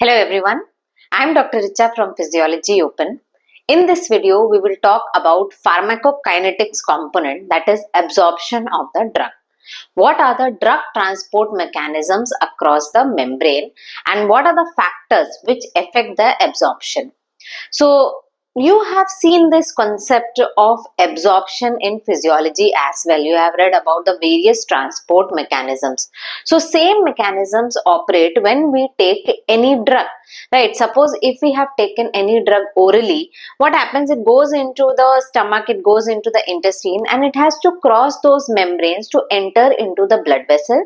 Hello everyone, I am Dr. Richa from Physiology Open. In this video, we will talk about pharmacokinetics component, that is absorption of the drug. What are the drug transport mechanisms across the membrane and what are the factors which affect the absorption? So, you have seen this concept of absorption in physiology as well. You have read about the various transport mechanisms. So, same mechanisms operate when we take any drug, right? Suppose if we have taken any drug orally, what happens? It goes into the stomach, it goes into the intestine, and it has to cross those membranes to enter into the blood vessel.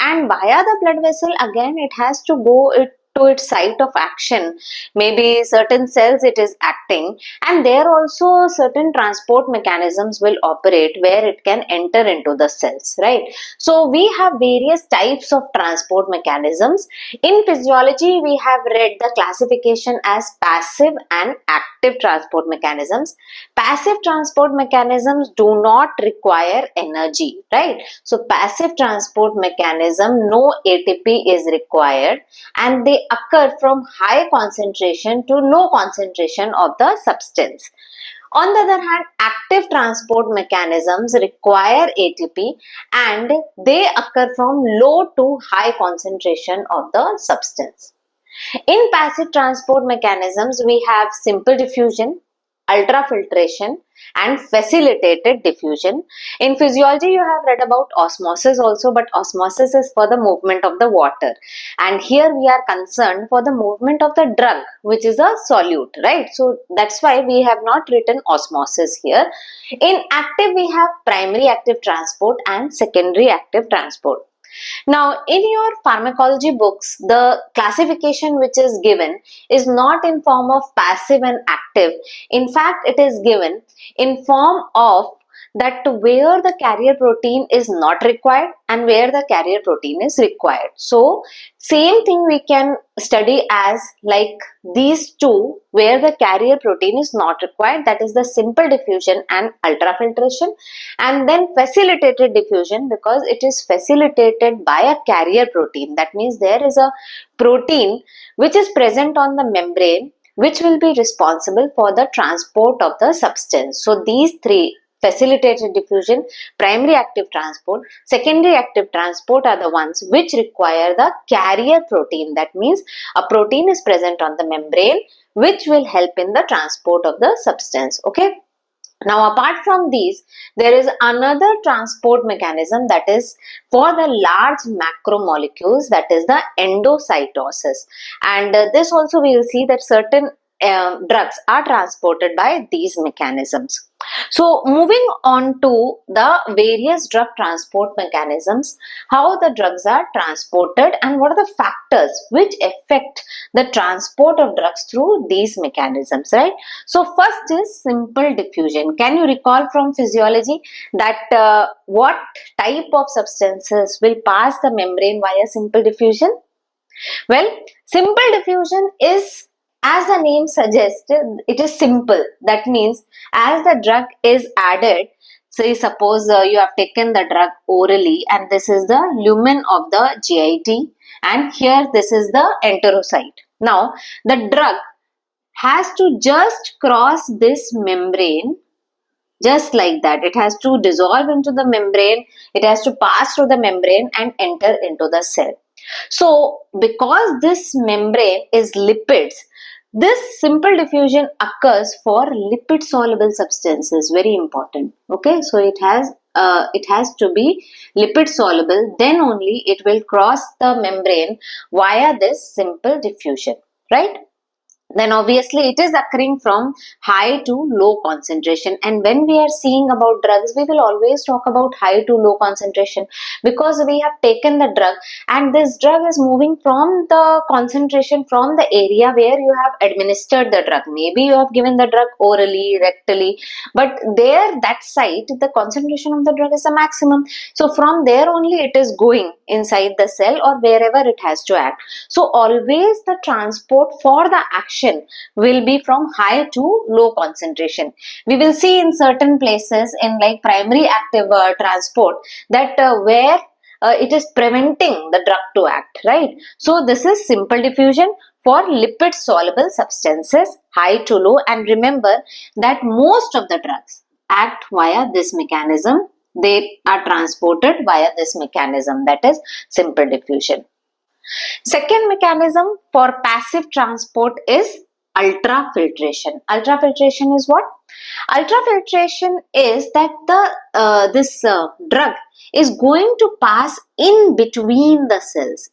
And via the blood vessel, again, it has to go to its site of action. Maybe certain cells it is acting, and there also certain transport mechanisms will operate where it can enter into the cells, right? So we have various types of transport mechanisms. In physiology, we have read the classification as passive and active transport mechanisms. Passive transport mechanisms do not require energy, right? So passive transport mechanism, no ATP is required, and they occur from high concentration to low concentration of the substance. On the other hand, active transport mechanisms require ATP and they occur from low to high concentration of the substance. In passive transport mechanisms, we have simple diffusion, ultrafiltration, and facilitated diffusion. In physiology, you have read about osmosis also, but osmosis is for the movement of the water. And here we are concerned for the movement of the drug, which is a solute, right? So that's why we have not written osmosis here. In active, we have primary active transport and secondary active transport. Now, in your pharmacology books, the classification which is given is not in form of passive and active. In fact, it is given in form of that where the carrier protein is not required and where the carrier protein is required. So, same thing we can study as like these two where the carrier protein is not required, that is the simple diffusion and ultrafiltration, and then facilitated diffusion because it is facilitated by a carrier protein. That means there is a protein which is present on the membrane which will be responsible for the transport of the substance. So, these three, facilitated diffusion, primary active transport, secondary active transport, are the ones which require the carrier protein. That means a protein is present on the membrane which will help in the transport of the substance. Okay. Now, apart from these, there is another transport mechanism that is for the large macromolecules, that is the endocytosis. And this also we will see that certain drugs are transported by these mechanisms. So, moving on to the various drug transport mechanisms, how the drugs are transported and what are the factors which affect the transport of drugs through these mechanisms, right? So, first is simple diffusion. Can you recall from physiology that what type of substances will pass the membrane via simple diffusion? Well, simple diffusion is, as the name suggests, it is simple. That means as the drug is added, say suppose you have taken the drug orally and this is the lumen of the GIT and here this is the enterocyte. Now the drug has to just cross this membrane just like that. It has to dissolve into the membrane, it has to pass through the membrane and enter into the cell. So because this membrane is lipids, this simple diffusion occurs for lipid soluble substances, very important. Okay, so it has to be lipid soluble, then only it will cross the membrane via this simple diffusion, right? Then obviously it is occurring from high to low concentration, and when we are seeing about drugs, we will always talk about high to low concentration because we have taken the drug and this drug is moving from the concentration from the area where you have administered the drug. Maybe you have given the drug orally, rectally, but there, that site, the concentration of the drug is the maximum. So from there only it is going inside the cell or wherever it has to act. So always the transport for the action will be from high to low concentration. We will see in certain places in like primary active transport that where it is preventing the drug to act, right? So this is simple diffusion for lipid soluble substances, high to low, and remember that most of the drugs act via this mechanism. They are transported via this mechanism, that is simple diffusion. Second mechanism for passive transport is ultrafiltration. Ultrafiltration is what? Ultrafiltration is that this drug is going to pass in between the cells,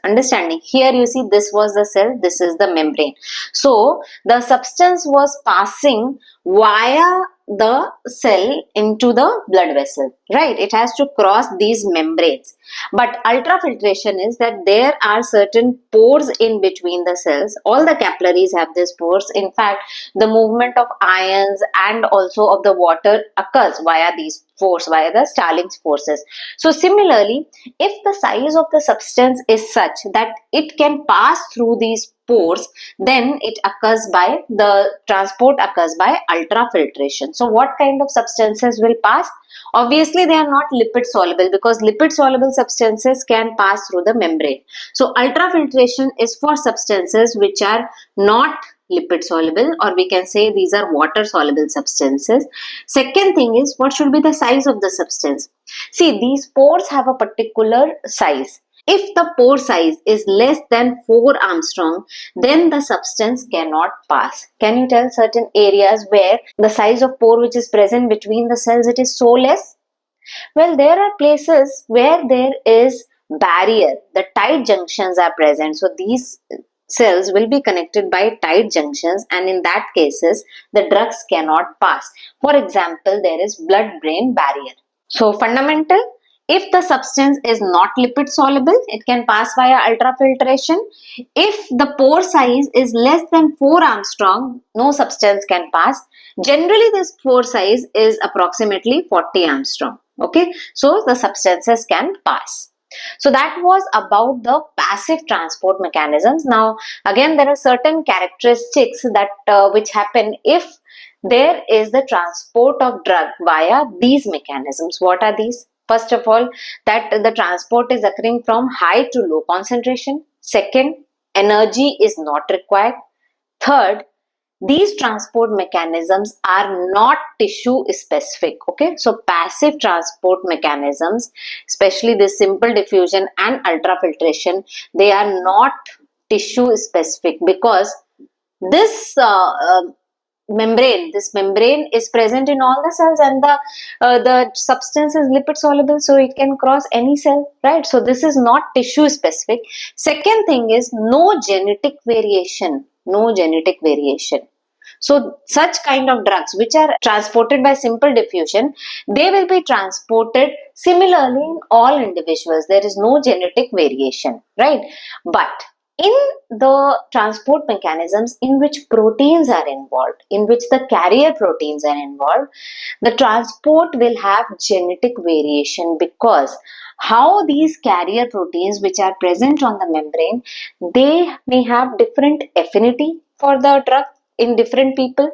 understanding. Here you see, this was the cell, this is the membrane. So the substance was passing via the cell into the blood vessel, right? It has to cross these membranes. But ultrafiltration is that there are certain pores in between the cells. All the capillaries have these pores. In fact, the movement of ions and also of the water occurs via these force, via the Starling's forces. So similarly, if the size of the substance is such that it can pass through these pores, then it occurs by, the transport occurs by ultrafiltration. So what kind of substances will pass? Obviously they are not lipid soluble, because lipid soluble substances can pass through the membrane. So ultrafiltration is for substances which are not lipid soluble, or we can say these are water soluble substances. Second thing is, what should be the size of the substance? See, these pores have a particular size. If the pore size is less than 4 angstrom, then the substance cannot pass. Can you tell certain areas where the size of pore which is present between the cells, it is so less? Well, there are places where there is barrier, the tight junctions are present. So these cells will be connected by tight junctions, and in that cases the drugs cannot pass. For example, there is blood-brain barrier. So fundamental, if the substance is not lipid soluble, it can pass via ultrafiltration. If the pore size is less than 4 angstrom, no substance can pass. Generally this pore size is approximately 40 angstrom. Okay, so the substances can pass. So that was about the passive transport mechanisms. Now again, there are certain characteristics that which happen if there is the transport of drug via these mechanisms. What are these? First of all, that the transport is occurring from high to low concentration. Second, energy is not required. Third, these transport mechanisms are not tissue specific. Okay, so passive transport mechanisms, especially the simple diffusion and ultrafiltration, they are not tissue specific, because this membrane is present in all the cells, and the substance is lipid soluble, so it can cross any cell, right? So this is not tissue specific. Second thing is no genetic variation. So such kind of drugs which are transported by simple diffusion, they will be transported similarly in all individuals. There is no genetic variation, right? But in the transport mechanisms in which proteins are involved, in which the carrier proteins are involved, the transport will have genetic variation, because how these carrier proteins which are present on the membrane, they may have different affinity for the drug in different people.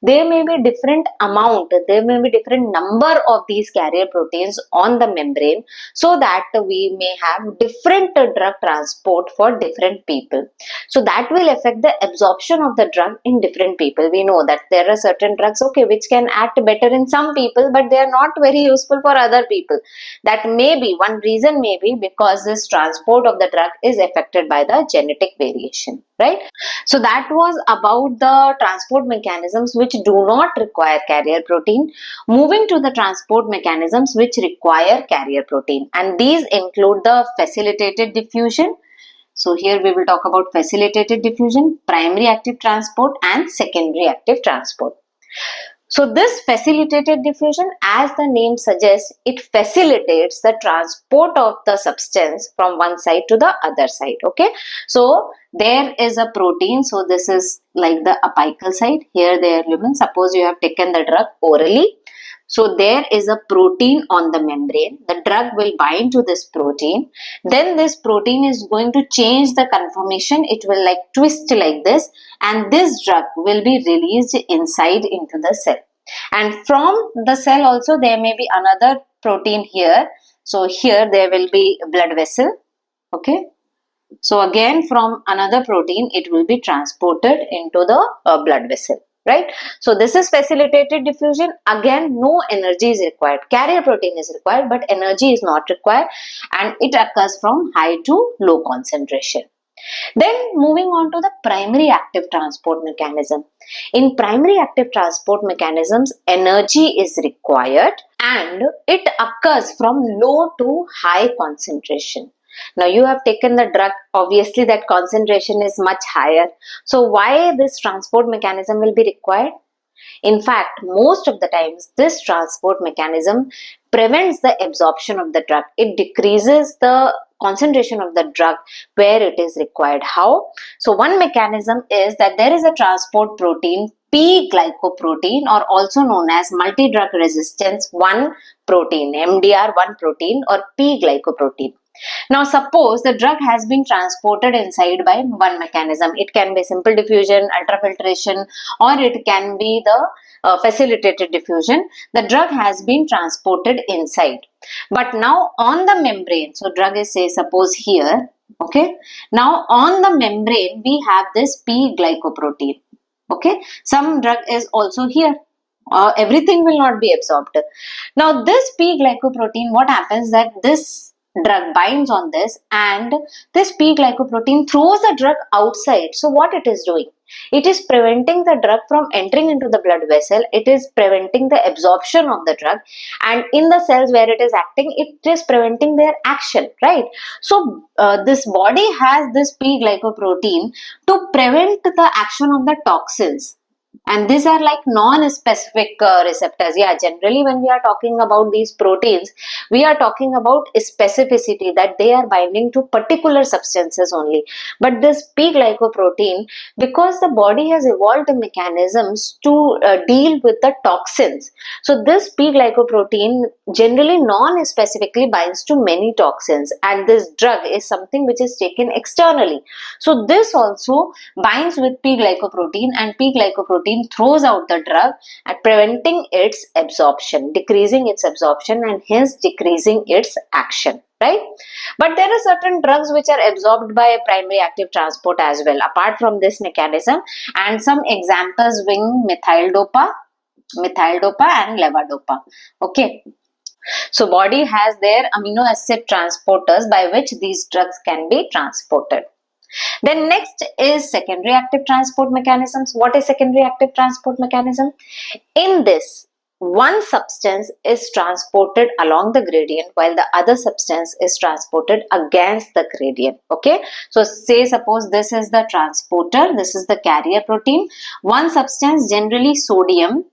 There may be different amount, there may be different number of these carrier proteins on the membrane, so that we may have different drug transport for different people. So that will affect the absorption of the drug in different people. We know that there are certain drugs, okay, which can act better in some people, but they are not very useful for other people. That may be one reason, may be because this transport of the drug is affected by the genetic variation, right? So that was about the transport mechanisms which do not require carrier protein. Moving to the transport mechanisms which require carrier protein, and these include the facilitated diffusion. So here we will talk about facilitated diffusion, primary active transport and secondary active transport. So this facilitated diffusion, as the name suggests, it facilitates the transport of the substance from one side to the other side. Okay, so there is a protein. So this is like the apical site. Here they are human. Suppose you have taken the drug orally. So there is a protein on the membrane. The drug will bind to this protein. Then this protein is going to change the conformation. It will like twist like this, and this drug will be released inside into the cell. And from the cell also there may be another protein here. So here there will be blood vessel. Okay. So again from another protein it will be transported into the blood vessel, right? So this is facilitated diffusion. Again, no energy is required. Carrier protein is required, but energy is not required, and it occurs from high to low concentration. Then moving on to the primary active transport mechanism. In primary active transport mechanisms, energy is required and it occurs from low to high concentration. Now you have taken the drug, obviously that concentration is much higher. So why this transport mechanism will be required? In fact, most of the times this transport mechanism prevents the absorption of the drug. It decreases the concentration of the drug where it is required. How? So one mechanism is that there is a transport protein, P-glycoprotein, or also known as multi-drug resistance 1 protein, MDR1 protein or P-glycoprotein. Now suppose the drug has been transported inside by one mechanism. It can be simple diffusion, ultrafiltration, or it can be the facilitated diffusion. The drug has been transported inside. But now on the membrane, so drug is say suppose here, okay. Now on the membrane we have this P-glycoprotein, okay. Some drug is also here. Everything will not be absorbed. Now this P-glycoprotein, what happens that this drug binds on this and this P-glycoprotein throws the drug outside. So what it is doing? It is preventing the drug from entering into the blood vessel. It is preventing the absorption of the drug, and in the cells where it is acting, it is preventing their action, right? So this body has this P-glycoprotein to prevent the action of the toxins. And these are like non-specific receptors. Yeah, generally when we are talking about these proteins, we are talking about specificity, that they are binding to particular substances only. But this P-glycoprotein, because the body has evolved the mechanisms to deal with the toxins. So this P-glycoprotein generally non-specifically binds to many toxins, and this drug is something which is taken externally. So this also binds with P-glycoprotein, and P-glycoprotein throws out the drug and preventing its absorption, decreasing its absorption, and hence decreasing its action, right? But there are certain drugs which are absorbed by primary active transport as well apart from this mechanism, and some examples being methyl dopa and levodopa, okay. So body has their amino acid transporters by which these drugs can be transported. Then next is secondary active transport mechanisms. What is secondary active transport mechanism? In this, one substance is transported along the gradient while the other substance is transported against the gradient, okay. So say suppose this is the transporter, this is the carrier protein. One substance, generally sodium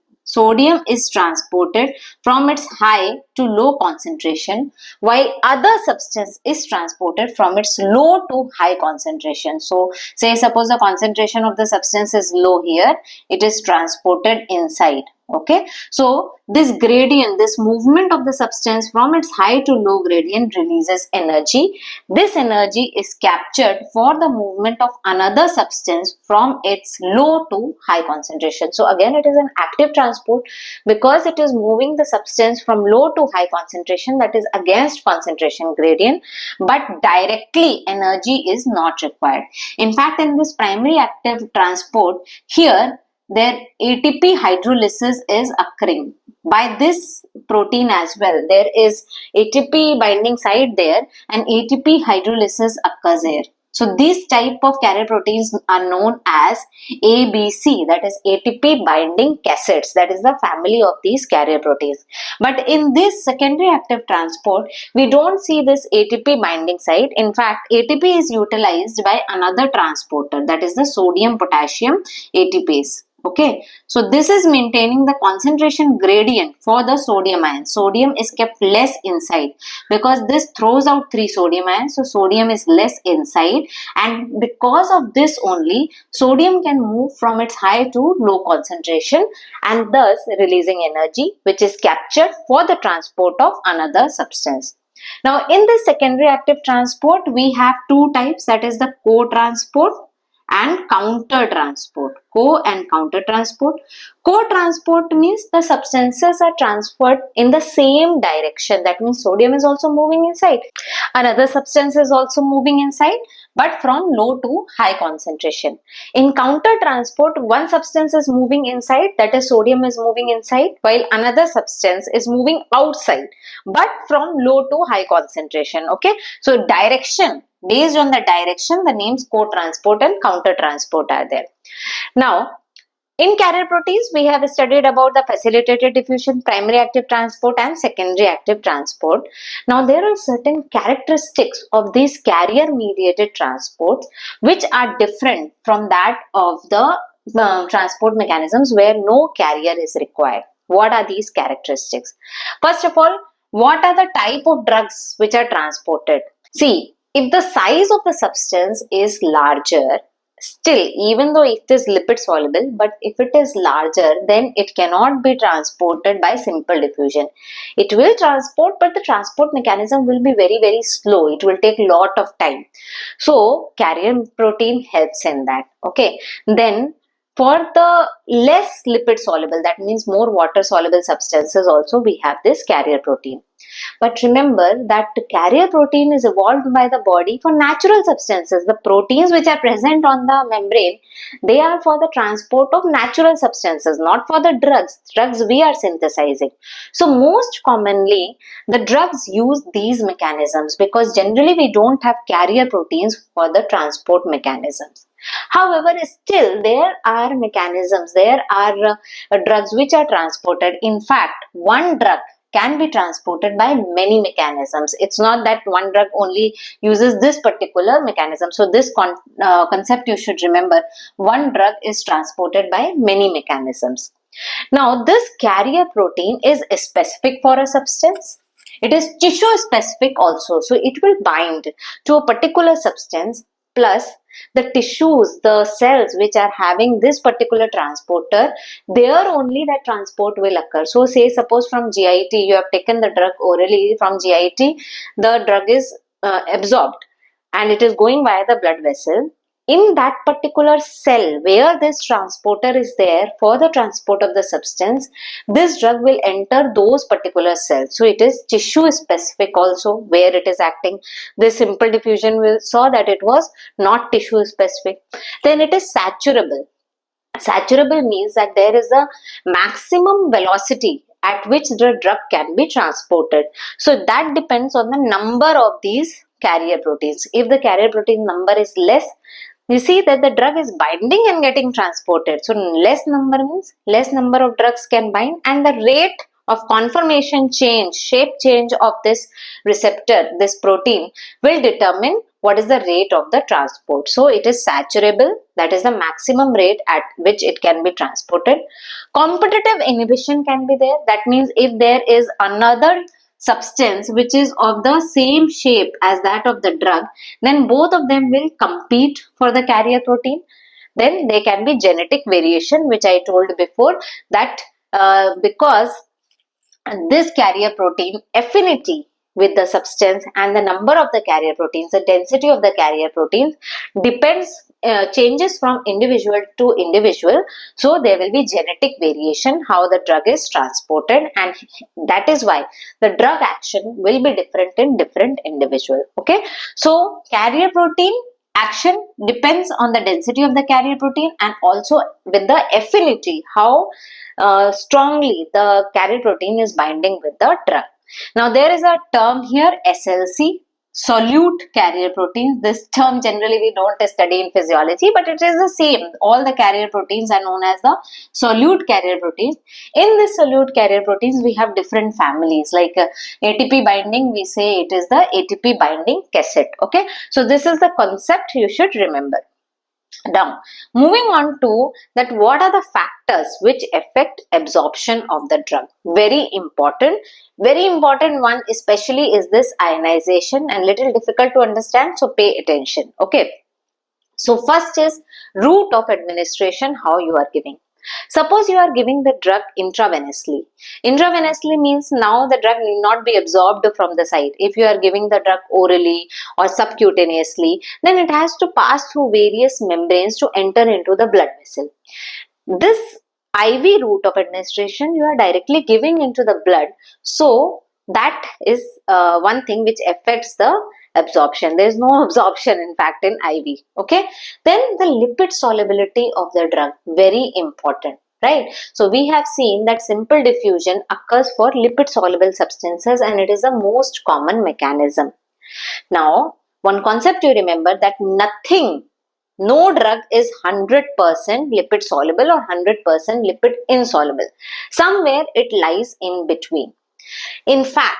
is transported from its high to low concentration, while other substance is transported from its low to high concentration. So say suppose the concentration of the substance is low here, it is transported inside, okay. So this gradient, this movement of the substance from its high to low gradient releases energy. This energy is captured for the movement of another substance from its low to high concentration. So again it is an active transport because it is moving the substance from low to high concentration, that is against concentration gradient, but directly energy is not required. In fact, in this primary active transport, here their ATP hydrolysis is occurring by this protein as well. There is ATP binding site there and ATP hydrolysis occurs here. So these type of carrier proteins are known as ABC, that is ATP binding cassets. That is the family of these carrier proteins. But in this secondary active transport, we don't see this ATP binding site. In fact, ATP is utilized by another transporter, that is the sodium potassium ATPase. Okay, so this is maintaining the concentration gradient for the sodium ion. Sodium is kept less inside because this throws out 3 sodium ions, so sodium is less inside, and because of this only sodium can move from its high to low concentration and thus releasing energy which is captured for the transport of another substance. Now in this secondary active transport we have two types, that is the co-transport and counter transport. Co and counter transport. Co-transport means the substances are transferred in the same direction. That means sodium is also moving inside. Another substance is also moving inside, but from low to high concentration. In counter transport, one substance is moving inside, that is sodium is moving inside, while another substance is moving outside, but from low to high concentration. Okay, so direction, based on the direction, the names co-transport and counter transport are there. Now, in carrier proteins, we have studied about the facilitated diffusion, primary active transport and secondary active transport. Now, there are certain characteristics of these carrier mediated transports which are different from that of the transport mechanisms where no carrier is required. What are these characteristics? First of all, what are the type of drugs which are transported? See, if the size of the substance is larger, still, even though it is lipid soluble, but if it is larger, then it cannot be transported by simple diffusion. It will transport, but the transport mechanism will be very, very slow. It will take a lot of time. So, carrier protein helps in that. Okay. Then, for the less lipid soluble, that means more water soluble substances also, we have this carrier protein. But remember that carrier protein is evolved by the body for natural substances. The proteins which are present on the membrane, they are for the transport of natural substances, not for the drugs. Drugs we are synthesizing. So most commonly, the drugs use these mechanisms because generally we don't have carrier proteins for the transport mechanisms. However, still there are mechanisms, there are drugs which are transported. In fact, one drug can be transported by many mechanisms. It's not that one drug only uses this particular mechanism. So this concept you should remember. One drug is transported by many mechanisms. Now this carrier protein is specific for a substance. It is tissue specific also. So it will bind to a particular substance, plus the tissues, the cells which are having this particular transporter, there only that transport will occur. So say suppose from GIT, you have taken the drug orally from GIT, the drug is absorbed and it is going via the blood vessel. In that particular cell where this transporter is there for the transport of the substance, this drug will enter those particular cells. So it is tissue specific also where it is acting. This simple diffusion we saw that it was not tissue specific. Then it is saturable. Saturable means that there is a maximum velocity at which the drug can be transported. So that depends on the number of these carrier proteins. If the carrier protein number is less, you see that the drug is binding and getting transported. So less number means less number of drugs can bind, and the rate of conformation change, shape change of this receptor, this protein, will determine what is the rate of the transport. So it is saturable, that is the maximum rate at which it can be transported. Competitive inhibition can be there. That means if there is another substance which is of the same shape as that of the drug, then both of them will compete for the carrier protein. Then there can be genetic variation, which I told before, that because this carrier protein affinity with the substance and the number of the carrier proteins, the density of the carrier proteins depends, changes from individual to individual. So there will be genetic variation how the drug is transported, and that is why the drug action will be different in different individual. Okay, so carrier protein action depends on the density of the carrier protein and also with the affinity, how strongly the carrier protein is binding with the drug. Now there is a term here, SLC, solute carrier proteins. This term generally we don't study in physiology, but it is the same. All the carrier proteins are known as the solute carrier proteins. In this solute carrier proteins, we have different families. Like ATP binding, we say it is the ATP binding cassette. Okay, so this is the concept you should remember. Now, moving on to that, what are the factors which affect absorption of the drug? Very important one especially is this ionization, and little difficult to understand, so pay attention. Okay, so first is route of administration, how you are giving. Suppose you are giving the drug intravenously. Intravenously means now the drug need not be absorbed from the site. If you are giving the drug orally or subcutaneously, then it has to pass through various membranes to enter into the blood vessel. This IV route of administration you are directly giving into the blood. So that is one thing which affects the absorption. There is no absorption in fact in IV. Okay. Then the lipid solubility of the drug, very important, right? So we have seen that simple diffusion occurs for lipid soluble substances and it is the most common mechanism. Now, one concept you remember that no drug is 100% lipid soluble or 100% lipid insoluble. Somewhere it lies in between. In fact,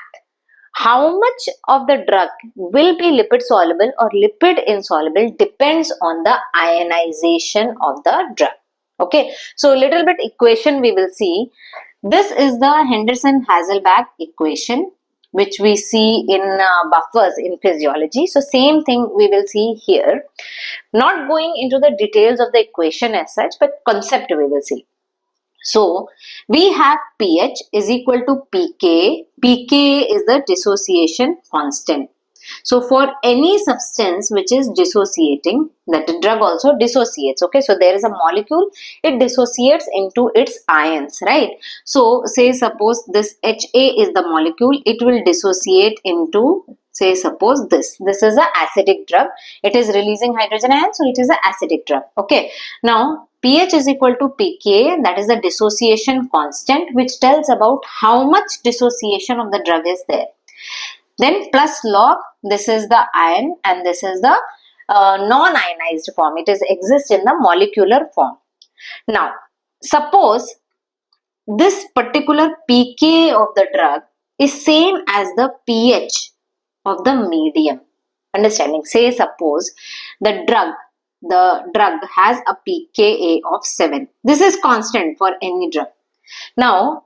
how much of the drug will be lipid soluble or lipid insoluble depends on the ionization of the drug. Okay, so little bit equation we will see. This is the Henderson-Hasselbalch equation which we see in buffers in physiology. So same thing we will see here. Not going into the details of the equation as such, but concept we will see. So we have pH is equal to pK. pK is the dissociation constant. So for any substance which is dissociating, that drug also dissociates. Okay, so there is a molecule, it dissociates into its ions, right? So say suppose this HA is the molecule, it will dissociate into, say suppose this is an acidic drug, it is releasing hydrogen ions, so it is an acidic drug. Okay, now pH is equal to pK, that is the dissociation constant, which tells about how much dissociation of the drug is there. Then plus log, this is the ion and this is the non-ionized form. It exists in the molecular form. Now, suppose this particular pK of the drug is same as the pH of the medium. Understanding? Say suppose the drug has a pKa of 7. This is constant for any drug. Now,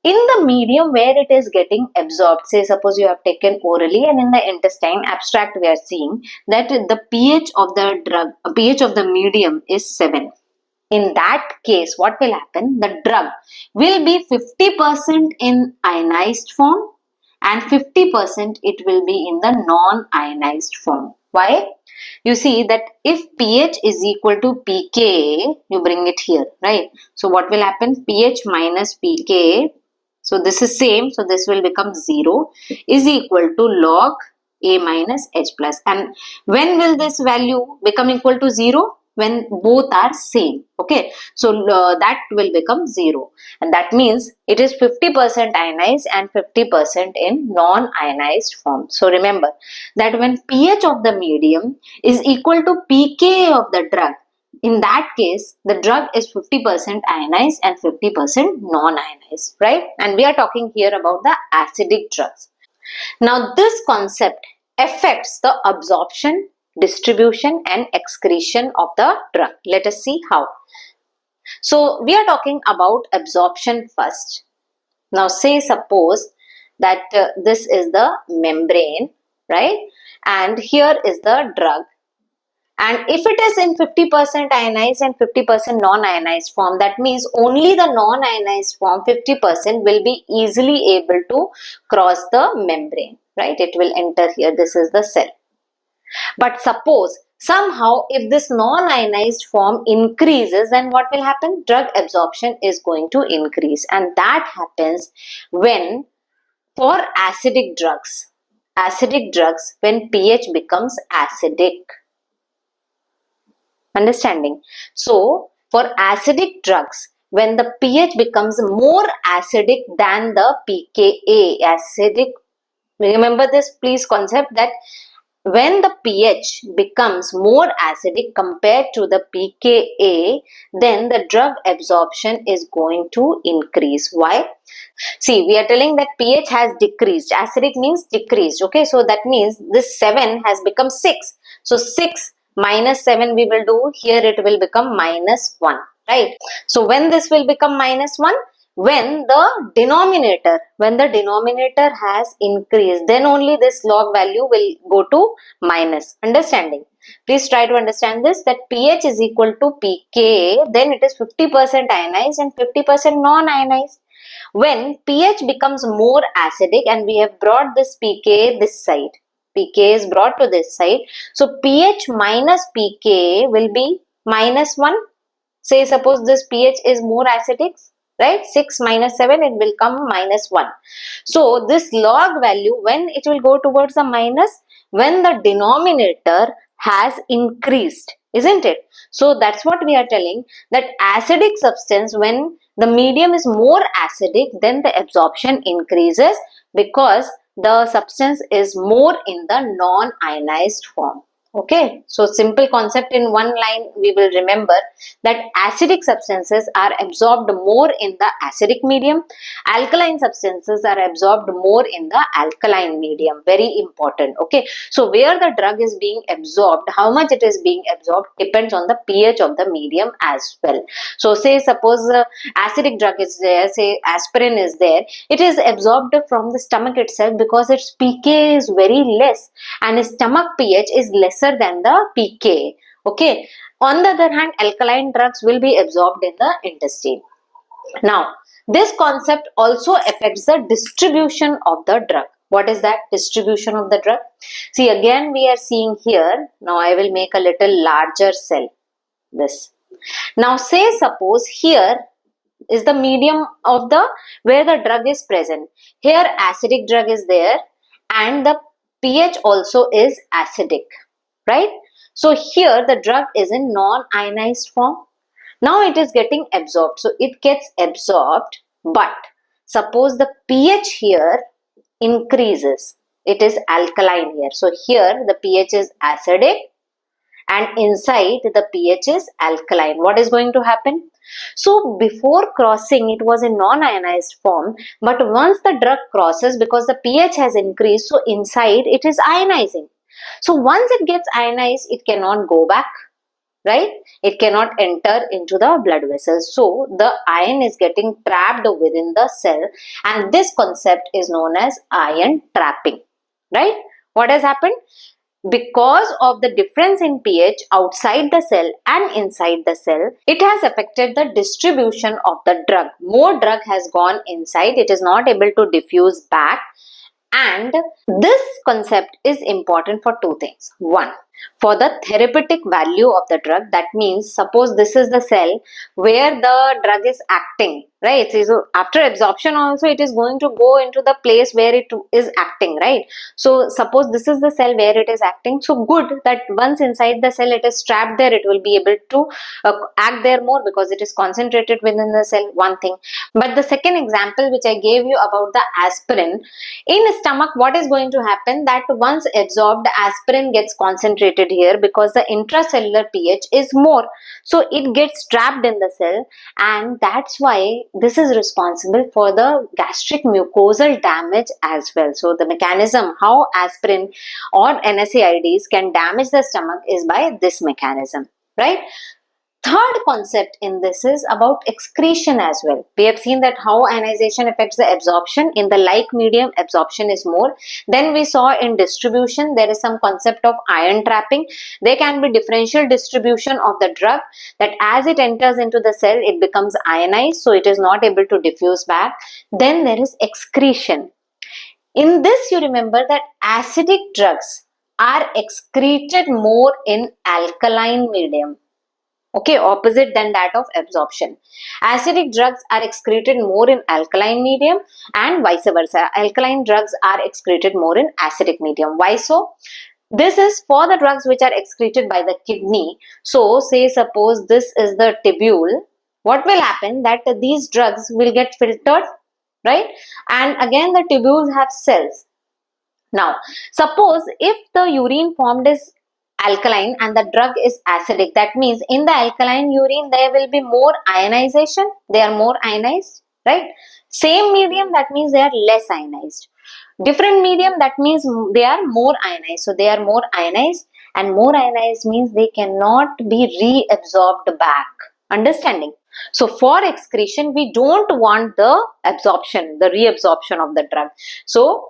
in the medium where it is getting absorbed, say suppose you have taken orally and in the intestine, abstract we are seeing that the pH of the drug, pH of the medium is 7. In that case, what will happen? The drug will be 50% in ionized form and 50% it will be in the non-ionized form. Why? You see that if pH is equal to pK, you bring it here, right? So what will happen? pH minus pK, so this is same, so this will become 0, is equal to log A minus H plus. And when will this value become equal to 0? When both are same. Okay, so that will become 0, and that means it is 50% ionized and 50% in non-ionized form. So remember that when pH of the medium is equal to pK of the drug, in that case the drug is 50% ionized and 50% non-ionized, right? And we are talking here about the acidic drugs. Now this concept affects the absorption, distribution and excretion of the drug. Let us see how. So we are talking about absorption first. Now say suppose that this is the membrane, right? And here is the drug. And if it is in 50% ionized and 50% non-ionized form, that means only the non-ionized form 50% will be easily able to cross the membrane, right? It will enter here. This is the cell. But suppose somehow if this non-ionized form increases, then what will happen? Drug absorption is going to increase, and that happens when for acidic drugs when pH becomes acidic. Understanding? So for acidic drugs, when the pH becomes more acidic than the pKa, acidic, remember this please concept that when the pH becomes more acidic compared to the pKa, then the drug absorption is going to increase. Why? See, we are telling that pH has decreased. Acidic means decreased. Okay, so that means this 7 has become 6. So 6 minus 7 we will do, here it will become minus 1, right? So when this will become minus 1? When the denominator has increased, then only this log value will go to minus. Understanding? Please try to understand this, that pH is equal to pK, then it is 50% ionized and 50% non-ionized. When pH becomes more acidic, and we have brought this pK this side, pK is brought to this side, so pH minus pK will be minus 1. Say suppose this pH is more acidic, right? 6 minus 7, it will come minus 1. So this log value, when it will go towards the minus, when the denominator has increased, isn't it? So that's what we are telling, that acidic substance, when the medium is more acidic, then the absorption increases because the substance is more in the non-ionized form. Okay, so simple concept in one line we will remember, that acidic substances are absorbed more in the acidic medium, alkaline substances are absorbed more in the alkaline medium. Very important. Okay, so where the drug is being absorbed, how much it is being absorbed depends on the pH of the medium as well. So say suppose acidic drug is there, say aspirin is there, it is absorbed from the stomach itself because its pK is very less and its stomach pH is lesser than the pK. Okay, on the other hand, alkaline drugs will be absorbed in the intestine. Now, this concept also affects the distribution of the drug. What is that distribution of the drug? See, again we are seeing here, now I will make a little larger cell, this. Now say suppose here is the medium of the where the drug is present. Here acidic drug is there and the pH also is acidic, right? So here the drug is in non-ionized form. Now it is getting absorbed. So it gets absorbed, but suppose the pH here increases. It is alkaline here. So here the pH is acidic and inside the pH is alkaline. What is going to happen? So before crossing it was in non-ionized form, but once the drug crosses, because the pH has increased, so inside it is ionizing. So once it gets ionized, it cannot go back, right? It cannot enter into the blood vessels. So the ion is getting trapped within the cell, and this concept is known as ion trapping, right? What has happened? Because of the difference in pH outside the cell and inside the cell, it has affected the distribution of the drug. More drug has gone inside, it is not able to diffuse back. And this concept is important for two things. One, for the therapeutic value of the drug. That means suppose this is the cell where the drug is acting, right? So after absorption also it is going to go into the place where it is acting, right? So suppose this is the cell where it is acting. So good that once inside the cell it is trapped there, it will be able to act there more because it is concentrated within the cell, one thing. But the second example which I gave you about the aspirin, in stomach what is going to happen, that once absorbed aspirin gets concentrated here because the intracellular pH is more, so it gets trapped in the cell, and that's why this is responsible for the gastric mucosal damage as well. So the mechanism how aspirin or NSAIDs can damage the stomach is by this mechanism, right? Third concept in this is about excretion as well. We have seen that how ionization affects the absorption. In the like medium, absorption is more. Then we saw in distribution, there is some concept of ion trapping. There can be differential distribution of the drug, that as it enters into the cell, it becomes ionized, so it is not able to diffuse back. Then there is excretion. In this, you remember that acidic drugs are excreted more in alkaline medium. Okay, opposite than that of absorption. Acidic drugs are excreted more in alkaline medium and vice versa. Alkaline drugs are excreted more in acidic medium. Why so? This is for the drugs which are excreted by the kidney. So say suppose this is the tubule. What will happen, that these drugs will get filtered, right? And again the tubules have cells. Now suppose if the urine formed is alkaline and the drug is acidic, that means in the alkaline urine there will be more ionization, they are more ionized, right? Same medium, that means they are less ionized. Different medium, that means they are more ionized. So they are more ionized, and more ionized means they cannot be reabsorbed back. Understanding? So for excretion, we don't want the absorption, the reabsorption of the drug. So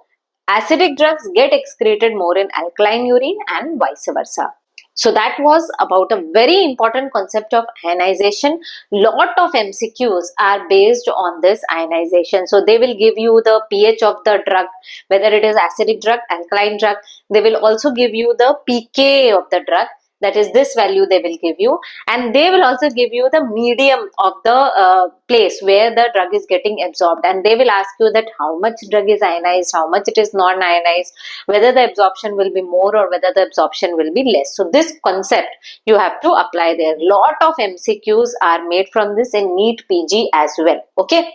acidic drugs get excreted more in alkaline urine and vice versa. So that was about a very important concept of ionization. Lot of MCQs are based on this ionization. So they will give you the pH of the drug, whether it is acidic drug, alkaline drug. They will also give you the pK of the drug. that is this value they will give you, and they will also give you the medium of the place where the drug is getting absorbed, and they will ask you that how much drug is ionized, how much it is non-ionized, whether the absorption will be more or whether the absorption will be less. So this concept you have to apply there. Lot of MCQs are made from this in NEET PG as well. Okay.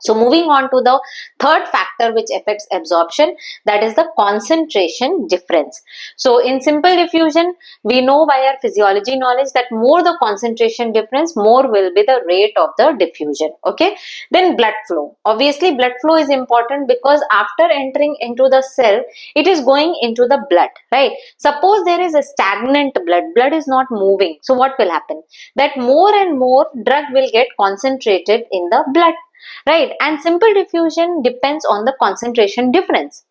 So moving on to the third factor which affects absorption, that is the concentration difference. So in simple diffusion, we know by our physiology knowledge that more the concentration difference, more will be the rate of the diffusion. Okay. Then blood flow. Obviously blood flow is important because after entering into the cell, it is going into the blood, right? Suppose there is a stagnant blood is not moving. So what will happen? That more and more drug will get concentrated in the blood. Right, and simple diffusion depends on the concentration difference.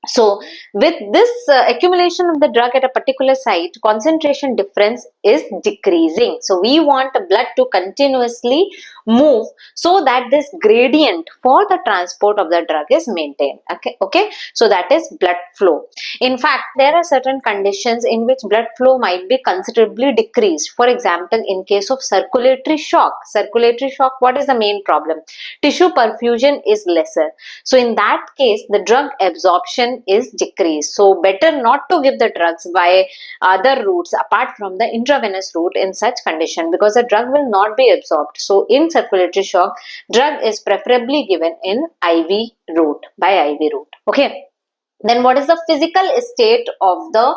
So with this accumulation of the drug at a particular site, concentration difference is decreasing. So we want the blood to continuously move so that this gradient for the transport of the drug is maintained. Okay. So that is blood flow. In fact, there are certain conditions in which blood flow might be considerably decreased. For example, in case of circulatory shock. Circulatory shock, what is the main problem? Tissue perfusion is lesser. So in that case, the drug absorption is decreased. So better not to give the drugs by other routes apart from the intravenous route in such condition, because the drug will not be absorbed. So in circulatory shock, drug is preferably given in IV route, by IV route. Okay. Then what is the physical state of the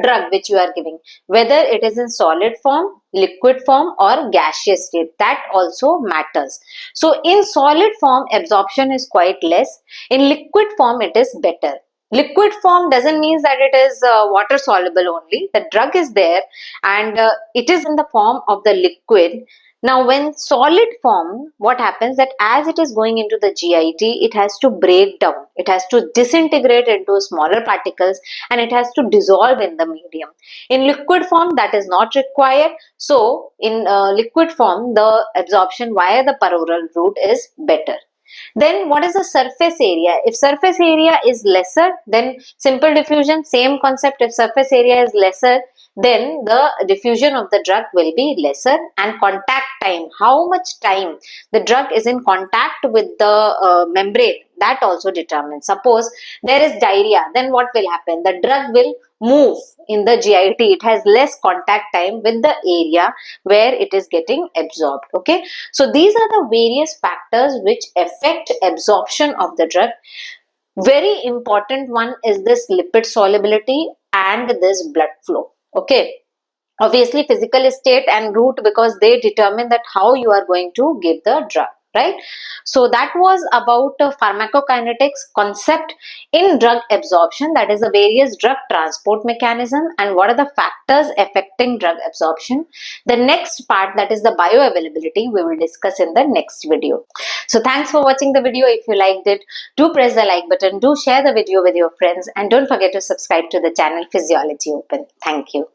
drug which you are giving? Whether it is in solid form, liquid form or gaseous state, that also matters. So in solid form, absorption is quite less. In liquid form, it is better. Liquid form doesn't mean that it is water soluble only. The drug is there and it is in the form of the liquid. Now when solid form, what happens that as it is going into the GIT, it has to break down. It has to disintegrate into smaller particles and it has to dissolve in the medium. In liquid form, that is not required. So in liquid form, the absorption via the peroral route is better. Then what is the surface area? If surface area is lesser, then simple diffusion, same concept. If surface area is lesser, then the diffusion of the drug will be lesser. And contact time, how much time the drug is in contact with the membrane, that also determines. Suppose there is diarrhea, then what will happen? The drug will move in the GIT. It has less contact time with the area where it is getting absorbed. Okay, so these are the various factors which affect absorption of the drug. Very important one is this lipid solubility and this blood flow. Okay, obviously physical state and route, because they determine that how you are going to give the drug, right? So that was about pharmacokinetics concept in drug absorption, that is the various drug transport mechanism and what are the factors affecting drug absorption. The next part, that is the bioavailability, we will discuss in the next video. So thanks for watching the video. If you liked it, do press the like button, do share the video with your friends and don't forget to subscribe to the channel Physiology Open. Thank you.